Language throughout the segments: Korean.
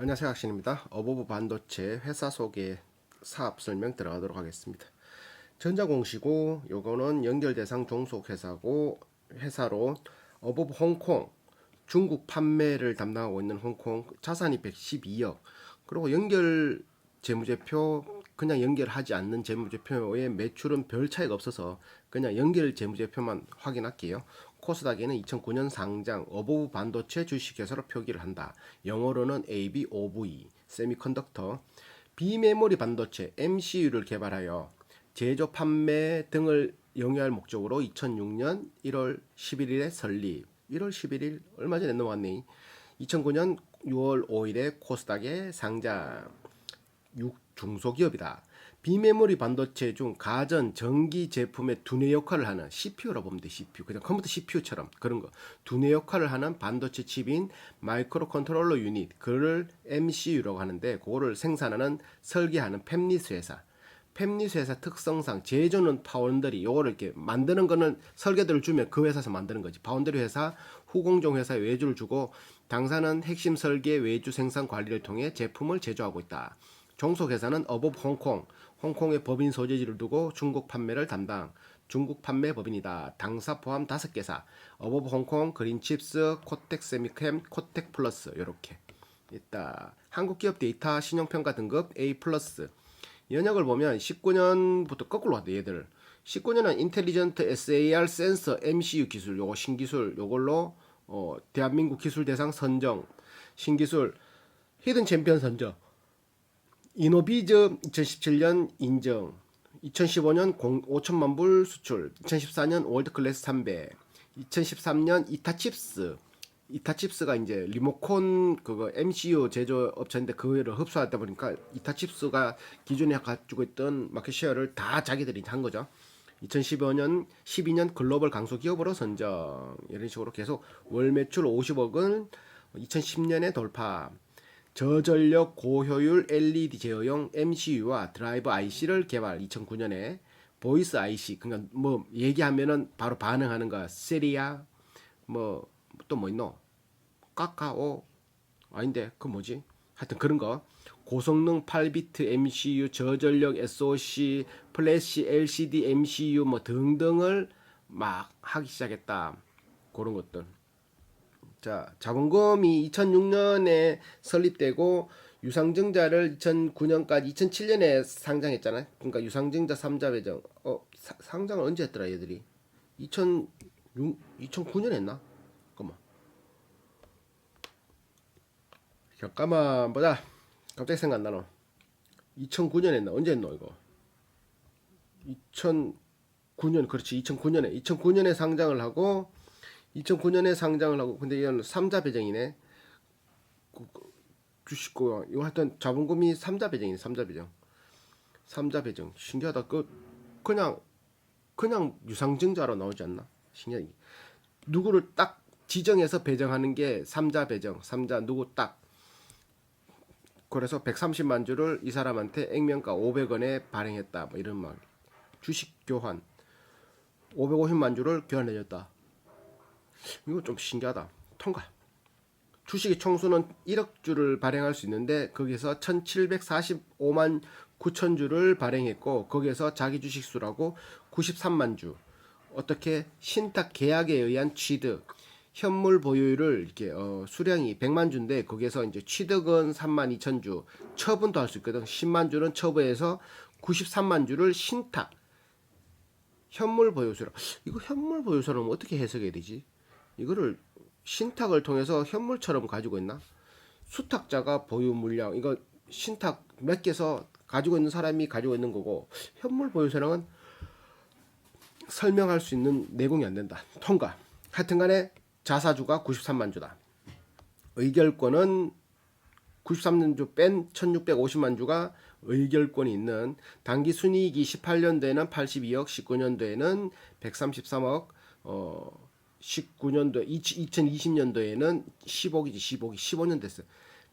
안녕하세요, 학신입니다. 어버브 반도체 회사 소개 사업 설명 들어가도록 하겠습니다. 전자공시고 요거는 연결대상 종속회사고 회사로 어버브 홍콩 중국 판매를 담당하고 있는 홍콩 자산이 112억. 그리고 연결 재무제표 그냥 연결하지 않는 재무제표의 매출은 별 차이가 없어서 그냥 연결 재무제표만 확인할게요. 코스닥에는 2009년 상장 어버브 반도체 주식회사로 표기를 한다. 영어로는 ABOV 세미컨덕터 비메모리 반도체 MCU를 개발하여 제조 판매 등을 영위할 목적으로 2006년 1월 11일에 설립. 1월 11일 얼마 전에 넘어왔네. 2009년 6월 5일에 코스닥에 상장. 중소기업이다. 비메모리 반도체 중 가전 전기 제품의 두뇌 역할을 하는 CPU라고 보면 돼. CPU 그냥 컴퓨터 CPU처럼 그런 거 두뇌 역할을 하는 반도체 칩인 마이크로 컨트롤러 유닛 그를 MCU라고 하는데 그거를 생산하는 설계하는 팹리스 회사. 팹리스 회사 특성상 제조는 파운드리 요거를 이렇게 만드는 거는 설계도를 주면 그 회사에서 만드는 거지. 파운드리 회사 후공정 회사에 외주를 주고 당사는 핵심 설계 외주 생산 관리를 통해 제품을 제조하고 있다. 종속회사는 어버브 홍콩, 홍콩의 법인 소재지를 두고 중국 판매를 담당. 중국 판매 법인이다. 당사 포함 5개사. 어버브 홍콩, 그린칩스, 코텍 세미캠, 코텍 플러스 이렇게 있다. 한국 기업 데이터 신용평가 등급 A+. 연역을 보면 19년부터 거꾸로 왔대 얘들. 19년은 인텔리전트 SAR 센서 MCU 기술 요거 신기술 요걸로 대한민국 기술 대상 선정 신기술 히든 챔피언 선정 이노비즈 2017년 인정 2015년 5천만 불 수출 2014년 월드클래스 300 2013년 이타칩스가 이제 리모콘 그거 MCU 제조 업체인데 그거를 흡수하다 보니까 이타칩스가 기존에 가지고 있던 마켓 쉐어를 다 자기들이 한 거죠. 2015년 12년 글로벌 강소 기업으로 선정 이런 식으로 계속 월 매출 50억은 2010년에 돌파. 저전력 고효율 LED 제어용 MCU와 드라이브 IC를 개발 2009년에 보이스 IC 그러니까 뭐 얘기하면은 바로 반응하는 거 세리아 뭐 또 뭐 있노 까까오 아닌데 그 뭐지 하여튼 그런 거 고성능 8비트 MCU 저전력 SoC 플래시 LCD MCU 뭐 등등을 막 하기 시작했다. 그런 것들. 자, 자본금이 2006년에 설립되고 유상증자를 2009년까지 2007년에 상장했잖아요. 그러니까 유상증자 3자 배정. 상장을 언제 했더라 얘들이? 2009년에 했나? 잠깐만 보자. 갑자기 생각 안 나노. 2009년에 했나? 언제 했노 이거? 2009년 그렇지. 2009년에 상장을 하고 2009년에 상장을 하고 근데 이건 3자 배정이네. 주식고 이거 하여튼 자본금이 3자 배정이네. 3자 배정. 3자 배정. 신기하다. 그냥 유상증자로 나오지 않나? 신기하게. 누구를 딱 지정해서 배정하는 게 3자 배정. 3자 누구 딱. 그래서 130만 주를 이 사람한테 액면가 500원에 발행했다. 뭐 이런 말. 주식 교환. 550만 주를 교환해줬다. 이거 좀 신기하다. 통과. 주식의 총수는 1억 주를 발행할 수 있는데 거기서 1745만 9천 주를 발행했고 거기에서 자기 주식 수라고 93만 주. 어떻게 신탁 계약에 의한 취득. 현물 보유율을 이렇게 수량이 100만 주인데 거기에서 이제 취득은 3만 2천 주. 처분도 할 수 있거든. 10만 주는 처분해서 93만 주를 신탁. 현물 보유수라. 이거 현물 보유수라면 어떻게 해석해야 되지? 이거를 신탁을 통해서 현물처럼 가지고 있나? 수탁자가 보유 물량 이거 신탁 몇 개서 가지고 있는 사람이 가지고 있는 거고 현물 보유서랑은 설명할 수 있는 내공이 안 된다. 통과. 하여튼간에 자사주가 93만 주다. 의결권은 93만 주 뺀 1650만 주가 의결권이 있는 단기 순이익이 18년도에는 82억, 19년도에는 133억, 19년도 2020년도에는 10억이지 10억이 15년 됐어요.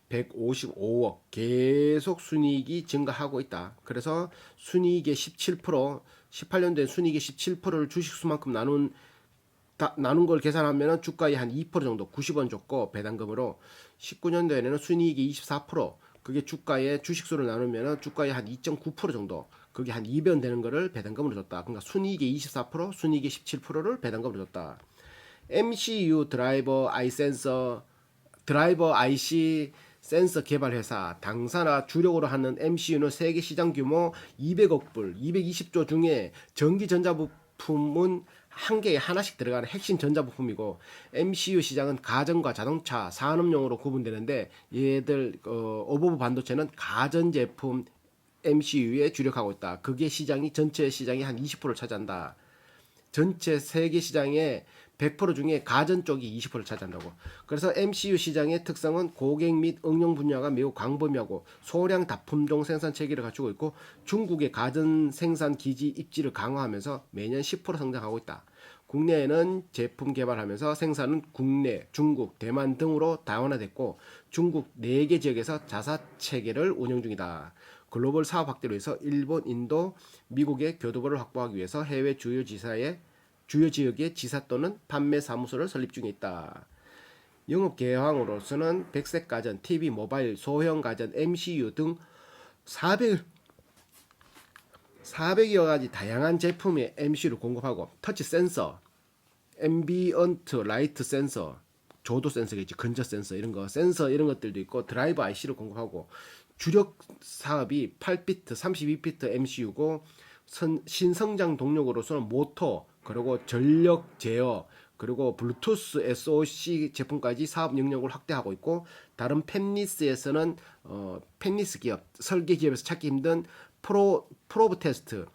155억 계속 순이익이 증가하고 있다. 그래서 순이익의 17% 18년도에 순이익의 17%를 주식수만큼 나눈 걸 계산하면 주가의 한 2% 정도 90원 줬고 배당금으로 19년도에는 순이익이 24%, 그게 주가의 주식수를 나누면 주가의 한 2.9% 정도, 그게 한 2배원 되는 거를 배당금으로 줬다. 그러니까 순이익의 24%, 순이익의 17%를 배당금으로 줬다. MCU 드라이버 IC 센서 개발 회사 당사나 주력으로 하는 MCU는 세계 시장 규모 200억 불, 220조 중에 전기 전자부품은 한 개에 하나씩 들어가는 핵심 전자부품이고, MCU 시장은 가전과 자동차, 산업용으로 구분되는데, 얘들 어버브 반도체는 가전제품 MCU에 주력하고 있다. 그게 시장이 전체 시장의 한 20%를 차지한다. 전체 세계 시장의 100% 중에 가전 쪽이 20%를 차지한다고. 그래서 MCU 시장의 특성은 고객 및 응용 분야가 매우 광범위하고 소량 다품종 생산 체계를 갖추고 있고, 중국의 가전 생산 기지 입지를 강화하면서 매년 10% 성장하고 있다. 국내에는 제품 개발하면서 생산은 국내, 중국, 대만 등으로 다원화됐고, 중국 4개 지역에서 자사 체계를 운영 중이다. 글로벌 사업 확대를 위해서 일본, 인도, 미국의 교두보를 확보하기 위해서 해외 주요 지역의 지사 또는 판매 사무소를 설립 중에 있다. 영업 계획으로서는 백색 가전, TV, 모바일, 소형 가전, MCU 등 400여 가지 다양한 제품의 MCU를 공급하고, 터치 센서, 앰비언트 라이트 센서, 조도 센서겠지, 근저 센서 이런 거, 센서 이런 것들도 있고, 드라이버 IC를 공급하고, 주력 사업이 8비트, 32비트 MCU고, 신성장 동력으로서는 모터, 그리고 전력 제어, 그리고 블루투스 SoC 제품까지 사업 영역을 확대하고 있고, 다른 펜니스에서는 펜니스 기업, 설계 기업에서 찾기 힘든 프로브 테스트,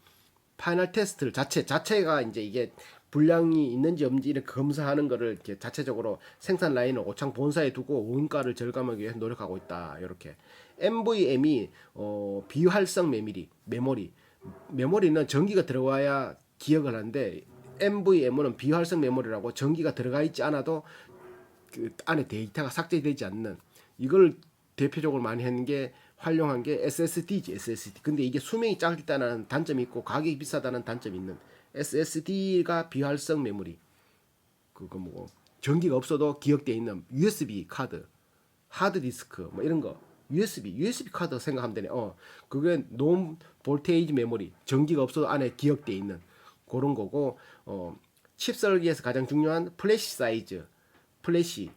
파이널 테스트를 자체가 이제 이게 불량이 있는지 없는지 이렇게 검사하는 거를 이렇게 자체적으로 생산 라인을 오창 본사에 두고 원가를 절감하기 위해 노력하고 있다. 이렇게 NVM이 비활성 메모리는 전기가 들어와야 기억을 하는데, NVM은 비활성 메모리라고 전기가 들어가 있지 않아도 그 안에 데이터가 삭제되지 않는, 이걸 대표적으로 많이 하는 게 활용한 게 SSD지, SSD. 근데 이게 수명이 짧다는 단점이 있고 가격이 비싸다는 단점이 있는 SSD가 비활성 메모리. 그거 뭐 전기가 없어도 기억되어 있는 USB 카드, 하드 디스크 뭐 이런 거. USB 카드 생각하면 되네. 그게 논 볼테이지 메모리. 전기가 없어도 안에 기억되어 있는 그런 거고, 칩 설계에서 가장 중요한 플래시 사이즈, 플래시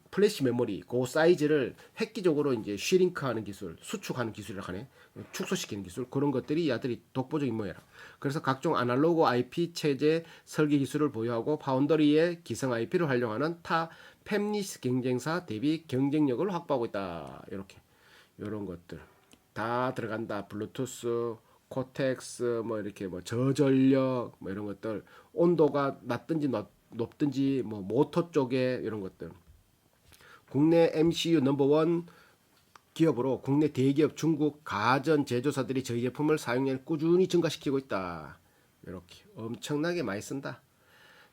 메모리, 그 사이즈를 획기적으로 이제 슈링크하는 기술, 수축하는 기술이라고 하네. 축소시키는 기술, 그런 것들이 야들이 독보적인 모양이라. 그래서 각종 아날로그 IP 체제 설계 기술을 보유하고, 파운더리의 기성 IP를 활용하는 타 팹리스 경쟁사 대비 경쟁력을 확보하고 있다. 이렇게 이런 것들 다 들어간다. 블루투스, 코텍스, 뭐 이렇게 뭐 저전력, 뭐 이런 것들, 온도가 낮든지 높든지 뭐 모터 쪽에 이런 것들. 국내 MCU 넘버원 기업으로 국내 대기업, 중국 가전 제조사들이 저희 제품을 사용량을 꾸준히 증가시키고 있다. 이렇게 엄청나게 많이 쓴다.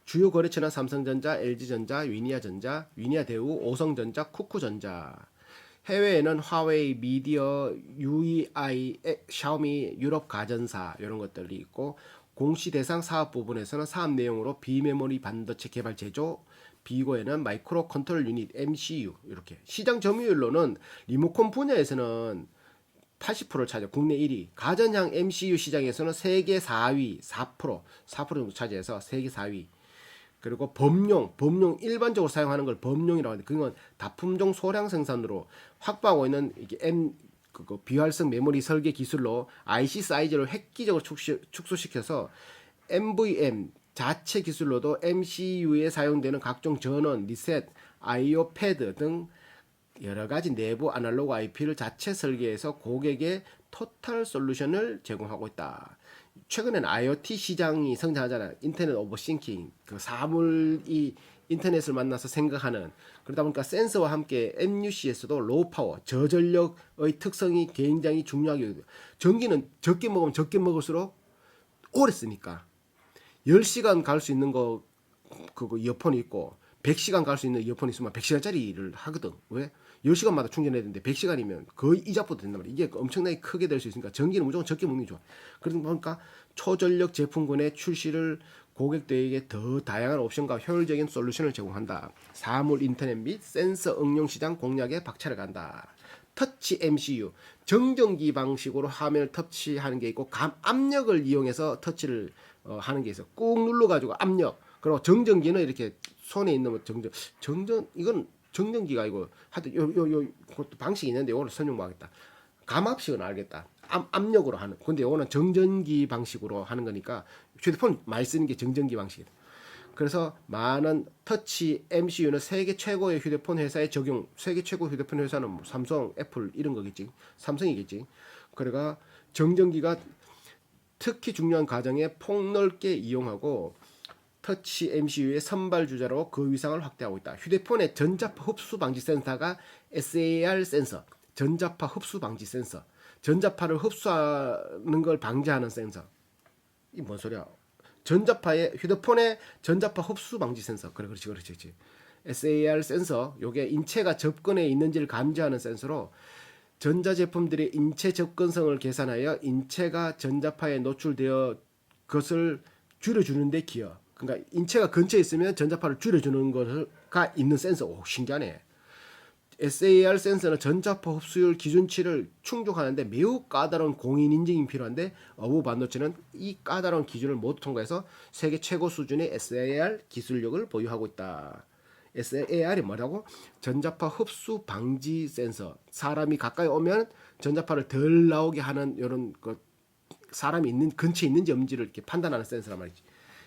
주요 거래처는 삼성전자, LG전자, 위니아전자, 위니아대우, 오성전자, 쿠쿠전자. 해외에는 화웨이, 미디어, UEI, 샤오미, 유럽 가전사 이런 것들이 있고, 공시 대상 사업 부분에서는 사업 내용으로 비메모리 반도체 개발 제조, 비고에는 마이크로 컨트롤 유닛 MCU. 이렇게 시장 점유율로는 리모컨 분야에서는 80%를 차지하고 국내 1위, 가전향 MCU 시장에서는 세계 4위, 4% 정도 차지해서 세계 4위. 그리고 범용 일반적으로 사용하는 걸 범용이라고 하는데, 그건 다품종 소량 생산으로 확보하고 있는 이게 비활성 메모리 설계 기술로 IC 사이즈를 획기적으로 축소시켜서 NVM 자체 기술로도 MCU에 사용되는 각종 전원, 리셋, I/O 패드 등 여러 가지 내부 아날로그 IP를 자체 설계해서 고객의 토탈 솔루션을 제공하고 있다. 최근에는 IoT 시장이 성장하잖아요. 인터넷 오브 싱킹, 그 사물이 인터넷을 만나서 생각하는. 그러다 보니까 센서와 함께 MUC에서도 로우 파워, 저전력의 특성이 굉장히 중요하게, 전기는 적게 먹으면 적게 먹을수록 오래 쓰니까 10시간 갈 수 있는 거 그거 이어폰이 있고 100시간 갈 수 있는 이어폰이 있으면 100시간짜리를 하거든. 왜? 10시간마다 충전해야 되는데 100시간이면 거의 이자보다 된단 말이야. 이게 엄청나게 크게 될 수 있으니까 전기는 무조건 적게 먹는 게 좋아. 그러다 보니까 초전력 제품군의 출시를 고객들에게 더 다양한 옵션과 효율적인 솔루션을 제공한다. 사물 인터넷 및 센서 응용 시장 공략에 박차를 간다. 터치 MCU, 정전기 방식으로 화면을 터치하는 게 있고 압력을 이용해서 터치를 하는 게 있어. 꾹 눌러가지고 압력. 그리고 정전기는 이렇게 손에 있는 뭐 정전 이건 정전기가 아니고 하여튼 요 그것도 방식이 있는데 이거를 설명 못 하겠다. 감압식은 알겠다. 압력으로 하는. 근데 이거는 정전기 방식으로 하는 거니까 휴대폰 많이 쓰는 게 정전기 방식이다. 그래서 많은 터치 MCU는 세계 최고의 휴대폰 회사에 적용. 세계 최고 휴대폰 회사는 뭐 삼성, 애플 이런 거겠지. 삼성이겠지. 그러니까 정전기가 특히 중요한 가정에 폭넓게 이용하고 터치 MCU의 선발 주자로 그 위상을 확대하고 있다. 휴대폰의 전자파 흡수 방지 센서가 SAR 센서, 전자파 흡수 방지 센서, 전자파를 흡수하는 걸 방지하는 센서. 이 뭔 소리야? 전자파의 휴대폰의 전자파 흡수 방지 센서. 그렇지. SAR 센서. 요게 인체가 접근에 있는지를 감지하는 센서로 전자 제품들의 인체 접근성을 계산하여 인체가 전자파에 노출되어 그것을 줄여주는 데 기여. 그러니까 인체가 근처에 있으면 전자파를 줄여주는 거가 있는 센서. 오, 신기하네. SAR 센서는 전자파 흡수율 기준치를 충족하는데 매우 까다로운 공인 인증이 필요한데 어부 반도체는 이 까다로운 기준을 모두 통과해서 세계 최고 수준의 SAR 기술력을 보유하고 있다. SAR이 뭐라고? 전자파 흡수 방지 센서. 사람이 가까이 오면 전자파를 덜 나오게 하는 이런 사람이 있는 근처에 있는지 없는지를 이렇게 판단하는 센서란 말이지.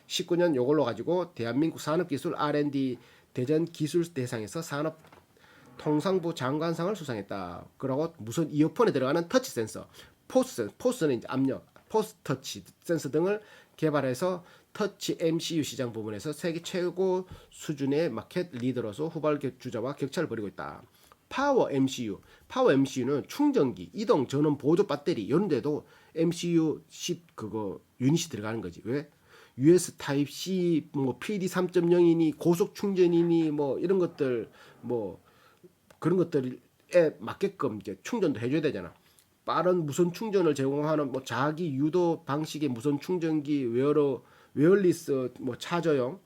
19년 이걸로 가지고 대한민국 산업기술 R&D 대전 기술 대상에서 산업 통상부 장관상을 수상했다. 그리고 무슨 이어폰에 들어가는 터치 센서, 포스는 이제 압력, 포스 터치 센서 등을 개발해서 터치 MCU 시장 부분에서 세계 최고 수준의 마켓 리더로서 후발 주자와 격차를 벌이고 있다. 파워 MCU는 충전기, 이동 전원 보조 배터리 이런 데도 MCU 10 그거 유닛이 들어가는 거지. 왜? US 타입 C 뭐 PD 3.0이니 고속 충전이니 뭐 이런 것들 뭐 그런 것들에 맞게끔 이제 충전도 해줘야 되잖아. 빠른 무선 충전을 제공하는 뭐 자기 유도 방식의 무선 충전기, 웨어리스 뭐 차저용,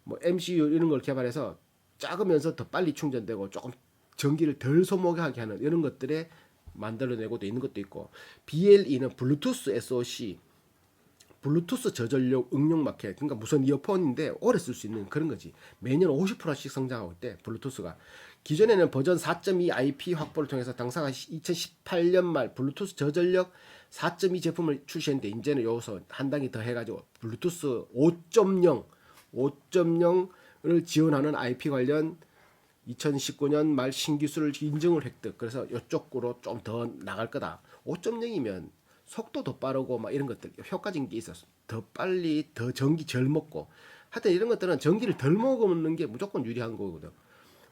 뭐 MCU 이런 걸 개발해서 작으면서 더 빨리 충전되고 조금 전기를 덜 소모하게 하는 이런 것들에 만들어내고도 있는 것도 있고, BLE는 블루투스 SoC, 블루투스 저전력 응용 마켓. 그러니까 무선 이어폰인데 오래 쓸 수 있는 그런 거지. 매년 50%씩 성장하고 있대, 블루투스가. 기존에는 버전 4.2 IP 확보를 통해서 당사가 2018년 말 블루투스 저전력 4.2 제품을 출시했는데 이제는 여기서 한 단계 더 해가지고 블루투스 5.0을 지원하는 IP 관련 2019년 말 신기술 인증을 획득. 그래서 이쪽으로 좀 더 나갈 거다. 5.0이면 속도 더 빠르고 막 이런 것들 효과적인 게 있었어. 더 빨리 더 전기 덜 먹고. 하여튼 이런 것들은 전기를 덜 먹는 게 무조건 유리한 거거든.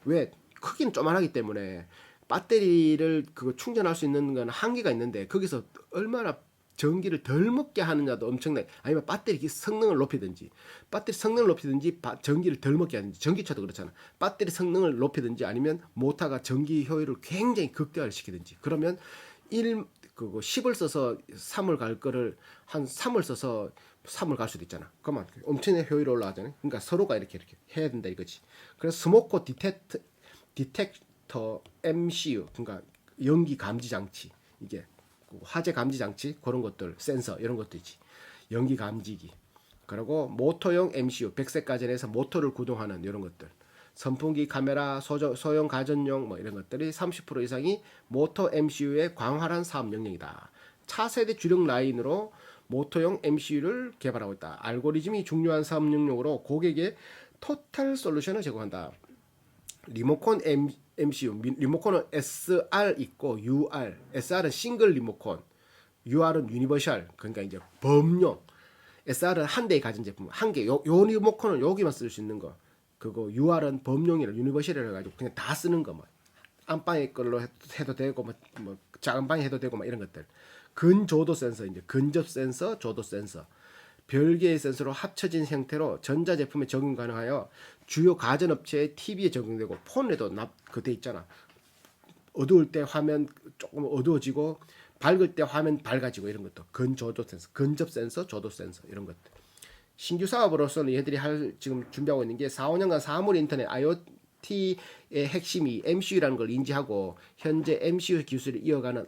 왜? 크기는 조만하기 때문에 배터리를 그거 충전할 수 있는 건 한계가 있는데 거기서 얼마나 전기를 덜 먹게 하느냐도 엄청나게. 아니면 배터리 성능을 높이든지 전기를 덜 먹게 하든지. 전기차도 그렇잖아. 배터리 성능을 높이든지 아니면 모터가 전기 효율을 굉장히 극대화를 시키든지. 그러면 10을 써서 3을 갈 거를 한 3을 써서 3을 갈 수도 있잖아. 그러면 엄청나게 효율이 올라가잖아요. 그러니까 서로가 이렇게 해야 된다 이거지. 그래서 스모커 디텍터 MCU, 그러니까 연기 감지 장치, 이게 화재 감지 장치 그런 것들, 센서 이런 것도 있지. 연기 감지기. 그리고 모터용 MCU, 백색 가전에서 모터를 구동하는 이런 것들. 선풍기, 카메라, 소형 가전용 뭐 이런 것들이 30% 이상이 모터 MCU의 광활한 사업 영역이다. 차세대 주력 라인으로 모터용 MCU를 개발하고 있다. 알고리즘이 중요한 사업 영역으로 고객에 토탈 솔루션을 제공한다. 리모컨 MCU, 리모컨은 SR 있고 UR. SR은 싱글 리모컨, UR은 유니버셜, 그러니까 이제 범용. SR은 한 대의 가전 제품, 한 개. 요 리모컨은 여기만 쓸 수 있는 거. 그거 UR은 범용이라 유니버셜이라 가지고 그냥 다 쓰는 거. 뭐 안방에 걸로 해도 되고 뭐 작은 방에 해도 되고 막 이런 것들. 근조도 센서, 이제 근접 센서, 조도 센서. 별개의 센서로 합쳐진 형태로 전자제품에 적용 가능하여 주요 가전업체의 TV에 적용되고 폰에도 돼 있잖아. 어두울 때 화면 조금 어두워지고 밝을 때 화면 밝아지고 이런 것도 근조도 센서, 근접 센서, 조도 센서 이런 것들. 신규 사업으로서는 얘들이 지금 준비하고 있는 게 4, 5년간 사물 인터넷 IoT의 핵심이 MCU라는 걸 인지하고 현재 MCU 기술을 이어가는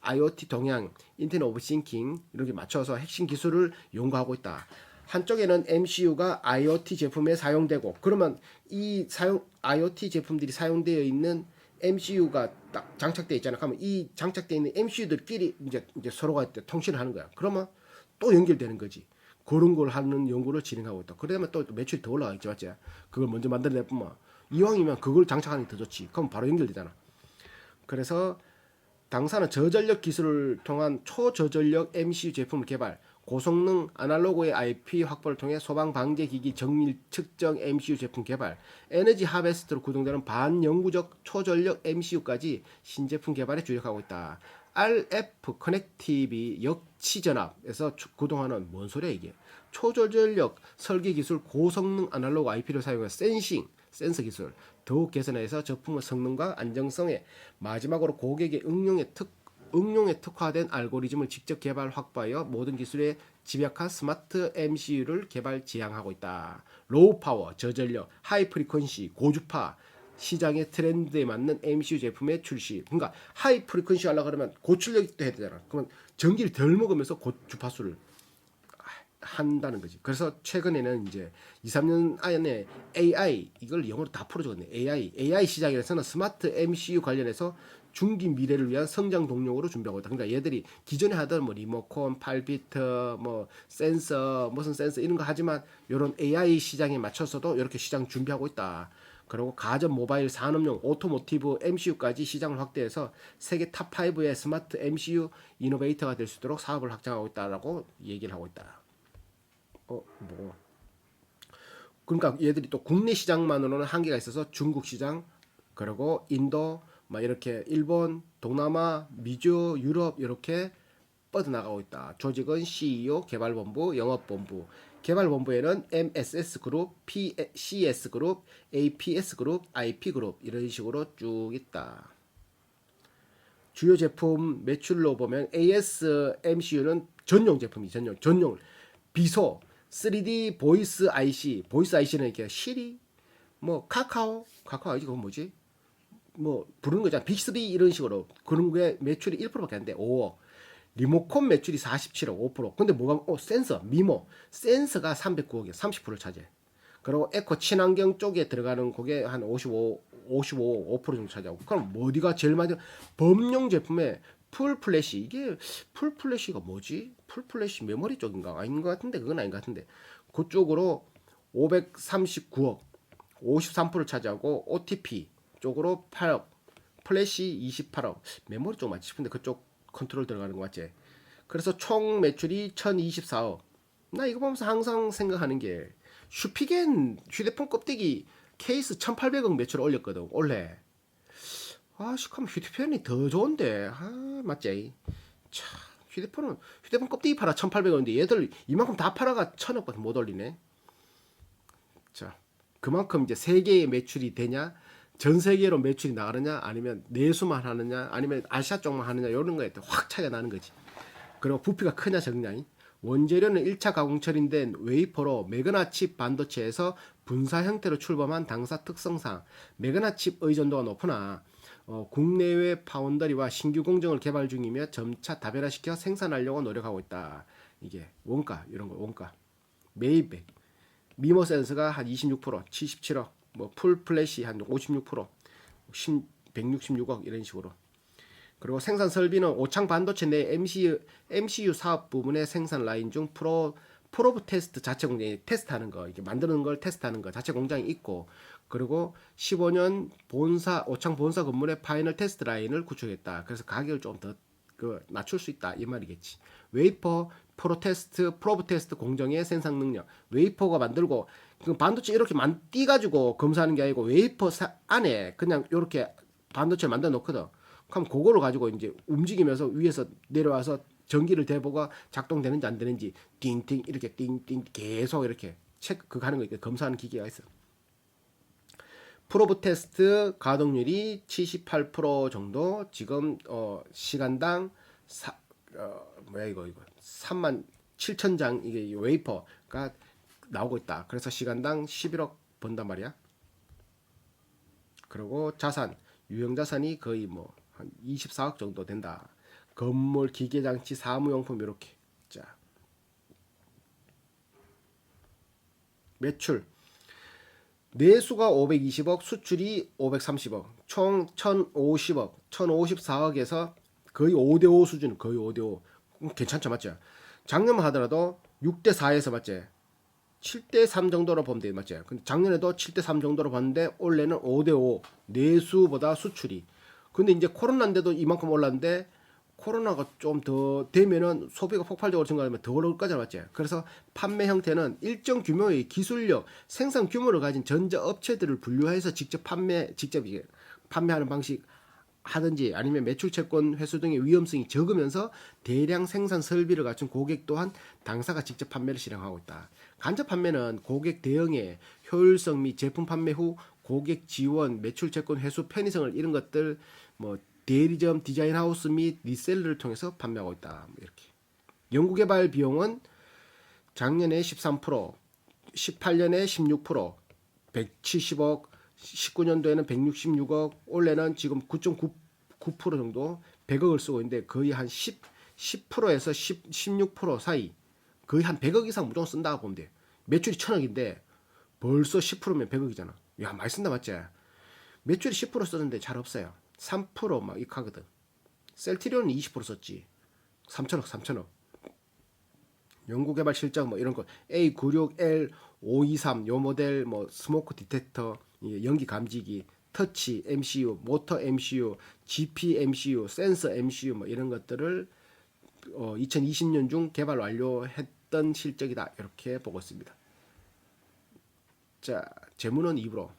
IoT 동향, 인터넷 오브 싱킹 이렇게 맞춰서 핵심 기술을 연구하고 있다. 한쪽에는 MCU가 IoT 제품에 사용되고 그러면 IoT 제품들이 사용되어 있는 MCU가 딱 장착되어 있잖아. 그러면 이 장착되어 있는 MCU들끼리 이제 서로가 통신을 하는 거야. 그러면 또 연결되는 거지. 그런 걸 하는 연구를 진행하고 있다. 그러면 또 매출이 더 올라가겠지, 맞지? 그걸 먼저 만들어내뿐만. 이왕이면 그걸 장착하는 게 더 좋지. 그럼 바로 연결되잖아. 그래서 당사는 저전력 기술을 통한 초저전력 MCU 제품 개발, 고성능 아날로그의 IP 확보를 통해 소방 방제 기기 정밀 측정 MCU 제품 개발, 에너지 하베스트로 구동되는 반영구적 초전력 MCU까지 신제품 개발에 주력하고 있다. RF 커넥티비 역치전압에서 구동하는 뭔 소리야 이게? 초저전력 설계 기술 고성능 아날로그 IP를 사용해 센서 기술 더욱 개선해서 제품의 성능과 안정성에 마지막으로 고객의 응용에 특화된 알고리즘을 직접 개발 확보하여 모든 기술에 집약한 스마트 MCU를 개발 지향하고 있다. 로우 파워, 저전력, 하이 프리퀀시, 고주파 시장의 트렌드에 맞는 MCU 제품의 출시. 그러니까 하이 프리퀀시 하려고 그러면 고출력도 해야 되잖아. 그러면 전기를 덜 먹으면서 고주파수를 한다는 거지. 그래서 최근에는 이제 2, 3년 안에 AI 이걸 영어로 다 풀어줬네. AI 시장에서는 스마트 MCU 관련해서 중기 미래를 위한 성장 동력으로 준비하고 있다. 그러니까 얘들이 기존에 하던 뭐 리모컨, 8비트, 뭐 센서, 무슨 센서 이런 거 하지만 이런 AI 시장에 맞춰서도 이렇게 시장 준비하고 있다. 그리고 가전 모바일 산업용 오토모티브 MCU까지 시장을 확대해서 세계 탑5의 스마트 MCU 이노베이터가 될 수 있도록 사업을 확장하고 있다라고 얘기를 하고 있다. 뭐 그러니까 얘들이 또 국내 시장만으로는 한계가 있어서 중국 시장 그리고 인도 막 이렇게 일본, 동남아, 미주, 유럽 이렇게 뻗어나가고 있다. 조직은 CEO, 개발본부, 영업본부. 개발본부에는 MSS 그룹, CS 그룹, APS 그룹, IP 그룹 이런 식으로 쭉 있다. 주요 제품 매출로 보면 ASMCU는 전용 제품이 전용 비소 3D 보이스 IC 보이스 IC는 이렇게 시리 뭐 카카오 아니지 그건 뭐지 뭐 부르는 거잖아 빅3 이런 식으로 그런 게 매출이 1%밖에 안 돼. 5억 리모컨 매출이 47억 5%. 근데 뭐가 센서 미모 센서가 309억이야 30%를 차지해. 그리고 에코 친환경 쪽에 들어가는 그게 한 55 5% 정도 차지하고. 그럼 뭐 어디가 제일 많이 범용 제품에 풀 플래시 이게 풀 플래시가 뭐지? 풀 플래시 메모리 쪽인가 아닌 것 같은데 그건 아닌 것 같은데 그쪽으로 539억 53%를 차지하고 OTP 쪽으로 8억 플래시 28억 메모리 쪽 맞지 싶은데 그쪽 컨트롤 들어가는 거 맞지? 그래서 총 매출이 1024억. 나 이거 보면서 항상 생각하는 게 슈피겐 휴대폰 껍데기 케이스 1800억 매출 올렸거든 올해. 아씨 그럼 휴대폰이 더 좋은데 맞지? 참 휴대폰 껍데기 팔아 1800원인데 얘들 이만큼 다 팔아가 1000억밖에 못 올리네. 자 그만큼 이제 세계의 매출이 되냐 전 세계로 매출이 나가느냐 아니면 내수만 하느냐 아니면 아시아 쪽만 하느냐 이런 거에 확 차이가 나는 거지. 그리고 부피가 크냐 적냐. 원재료는 1차 가공 처리된 웨이퍼로 매그나 칩 반도체에서 분사 형태로 출범한 당사 특성상 매그나 칩 의존도가 높으나 국내외 파운더리와 신규 공정을 개발 중이며 점차 다변화시켜 생산하려고 노력하고 있다. 이게 원가 이런 거 원가. 메이백 미모 센서가 한 26%, 77억, 뭐 풀 플래시 한 56%, 166억 이런 식으로. 그리고 생산 설비는 오창 반도체 내 MCU 사업 부분의 생산 라인 중 프로브 테스트 자체 공장이 테스트하는 거, 이렇게 만드는 걸 테스트하는 거 자체 공장이 있고, 그리고 15년 오창 본사 건물의 파이널 테스트 라인을 구축했다. 그래서 가격을 좀 더 낮출 수 있다 이 말이겠지. 웨이퍼 프로브 테스트 공정의 생산 능력. 웨이퍼가 만들고 그 반도체 이렇게 띄가지고 검사하는 게 아니고 웨이퍼 안에 그냥 이렇게 반도체를 만들어 놓거든. 그럼 그거를 가지고 이제 움직이면서 위에서 내려와서 전기를 대보고 작동되는지 안 되는지 띵띵 이렇게 띵띵 계속 이렇게 체크 하는 거 검사하는 기계가 있어. 프로브 테스트 가동률이 78% 정도 지금 시간당 37,000장 이게 웨이퍼가 나오고 있다. 그래서 시간당 11억 번단 말이야. 그리고 자산, 유형 자산이 거의 뭐 한 24억 정도 된다. 건물, 기계장치, 사무용품 이렇게. 자, 매출. 내수가 520억, 수출이 530억, 총 1050억, 1054억에서 거의 5대5 수준, 거의 5대5. 괜찮죠, 맞죠? 작년만 하더라도 6대4에서 맞지? 7대3 정도로 보면 돼, 맞지? 근데 작년에도 7대3 정도로 봤는데 올해는 5대5, 내수보다 수출이. 근데 이제 코로나인데도 이만큼 올랐는데 코로나가 좀 더 되면은 소비가 폭발적으로 증가하면 더 오를 거잖아, 맞지? 그래서 판매 형태는 일정 규모의 기술력, 생산 규모를 가진 전자 업체들을 분류해서 직접 이게 판매하는 방식 하든지 아니면 매출 채권 회수 등의 위험성이 적으면서 대량 생산 설비를 갖춘 고객 또한 당사가 직접 판매를 실행하고 있다. 간접 판매는 고객 대응에 효율성 및 제품 판매 후 고객 지원, 매출 채권 회수 편의성을 이런 것들 뭐 대리점, 디자인 하우스 및 리셀러를 통해서 판매하고 있다. 뭐 이렇게. 연구개발 비용은 작년에 13%, 18년에 16%, 170억, 19년도에는 166억, 올해는 지금 9.9% 정도 100억을 쓰고 있는데 거의 한 10%에서 16% 사이 거의 한 100억 이상 무조건 쓴다고 보면 돼. 매출이 1000억인데 벌써 10%면 100억이잖아. 야, 많이 쓴다 맞지? 매출이 10% 썼는데 잘 없어요. 3%막 익하거든. 셀트리온은 20% 썼지. 3천억. 연구개발 실적 뭐 이런 거 A96L523 요 모델 뭐 스모크 디텍터, 연기 감지기, 터치 MCU, 모터 MCU, GP MCU, 센서 MCU 뭐 이런 것들을 2020년 중 개발 완료했던 실적이다. 이렇게 보고 있습니다. 자, 재무는 2부로